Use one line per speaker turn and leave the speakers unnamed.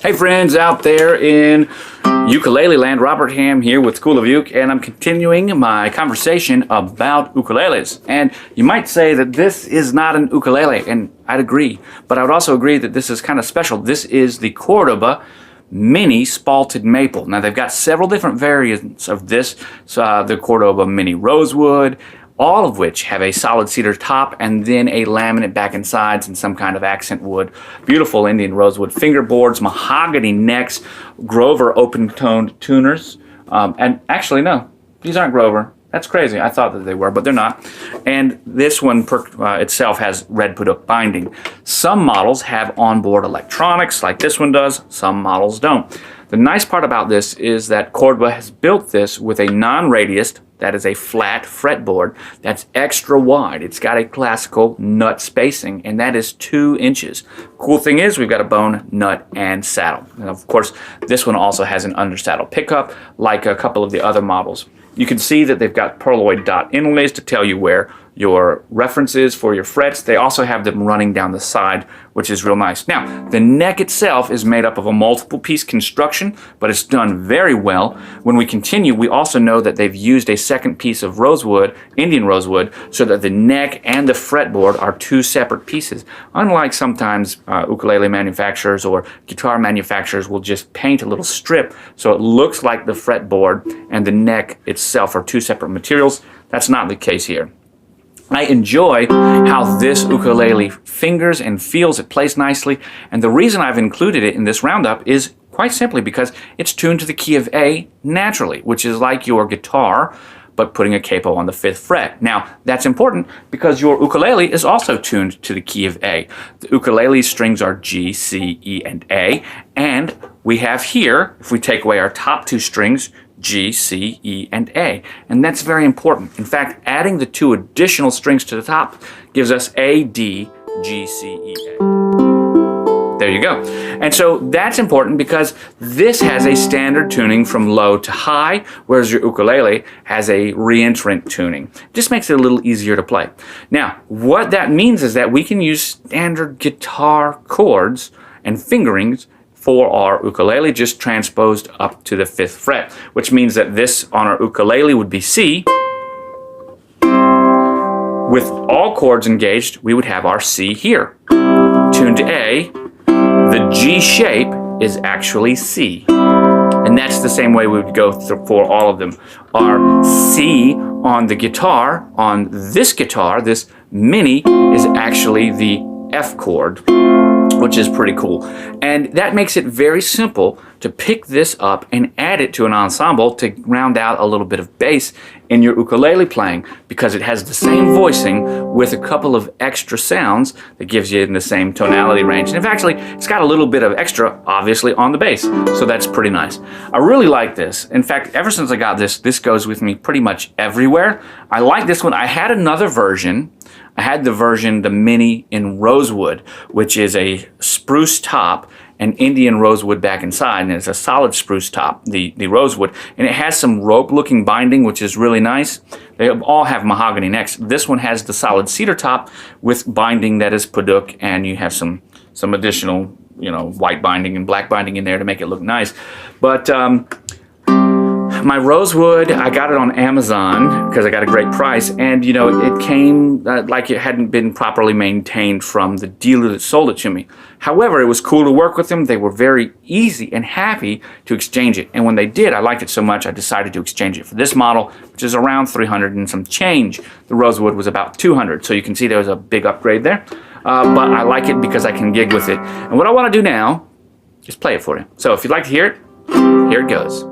Hey friends out there in ukulele land, Robert Ham here with School of Uke, and I'm continuing my conversation about ukuleles. And you might say that this is not an ukulele, and I'd agree, but I would also agree that this is kind of special. This is the Cordoba Mini Spalted Maple. Now they've got several different variants of this, the Cordoba Mini Rosewood, all of which have a solid cedar top and then a laminate back and sides and some kind of accent wood. Beautiful Indian rosewood fingerboards, mahogany necks, Grover open-toned tuners. And actually, no, these aren't Grover. That's crazy. I thought that they were, but they're not. And this one itself has red put-up binding. Some models have onboard electronics like this one does. Some models don't. The nice part about this is that Cordoba has built this with a non-radiused, that is a flat fretboard that's extra wide. It's got a classical nut spacing, and that is 2 inches. Cool thing is we've got a bone, nut, and saddle. And of course, this one also has an undersaddle pickup like a couple of the other models. You can see that they've got perloid dot inlays to tell you where your reference is for your frets. They also have them running down the side, which is real nice. Now, the neck itself is made up of a multiple piece construction, but it's done very well. When we continue, we also know that they've used a second piece of rosewood, Indian rosewood, so that the neck and the fretboard are 2 separate pieces. Unlike sometimes ukulele manufacturers or guitar manufacturers will just paint a little strip so it looks like the fretboard and the neck itself are 2 separate materials. That's not the case here. I enjoy how this ukulele fingers and feels. It plays nicely, and the reason I've included it in this roundup is quite simply because it's tuned to the key of A naturally, which is like your guitar, but putting a capo on the 5th fret. Now, that's important because your ukulele is also tuned to the key of A. The ukulele strings are G, C, E, and A, and we have here, if we take away our top 2 strings, G, C, E, and A. And that's very important. In fact, adding the 2 additional strings to the top gives us A, D, G, C, E, A. There you go. And so that's important because this has a standard tuning from low to high, whereas your ukulele has a reentrant tuning. Just makes it a little easier to play. Now, what that means is that we can use standard guitar chords and fingerings for our ukulele, just transposed up to the 5th fret, which means that this on our ukulele would be C. With all chords engaged, we would have our C here. Tuned to A, the G shape is actually C. And that's the same way we would go for all of them. Our C on the guitar, on this guitar, this Mini, is actually the F chord, which is pretty cool. And that makes it very simple to pick this up and add it to an ensemble to round out a little bit of bass in your ukulele playing, because it has the same voicing with a couple of extra sounds that gives you in the same tonality range. And actually, it's got a little bit of extra, obviously, on the bass. So that's pretty nice. I really like this. In fact, ever since I got this, this goes with me pretty much everywhere. I like this one. I had another version. I had the Mini in rosewood, which is a spruce top and Indian rosewood back and side, and it's a solid spruce top, the rosewood, and it has some rope-looking binding, which is really nice. They all have mahogany necks. This one has the solid cedar top with binding that is puduk, and you have some additional, white binding and black binding in there to make it look nice. But my rosewood, I got it on Amazon because I got a great price, and it came like it hadn't been properly maintained from the dealer that sold it to me. However, it was cool to work with them. They were very easy and happy to exchange it, and when they did, I liked it so much I decided to exchange it for this model, which is around 300 and some change. The rosewood was about 200, so you can see there was a big upgrade there. But I like it because I can gig with it, and what I want to do now is play it for you. So if you'd like to hear it, here it goes.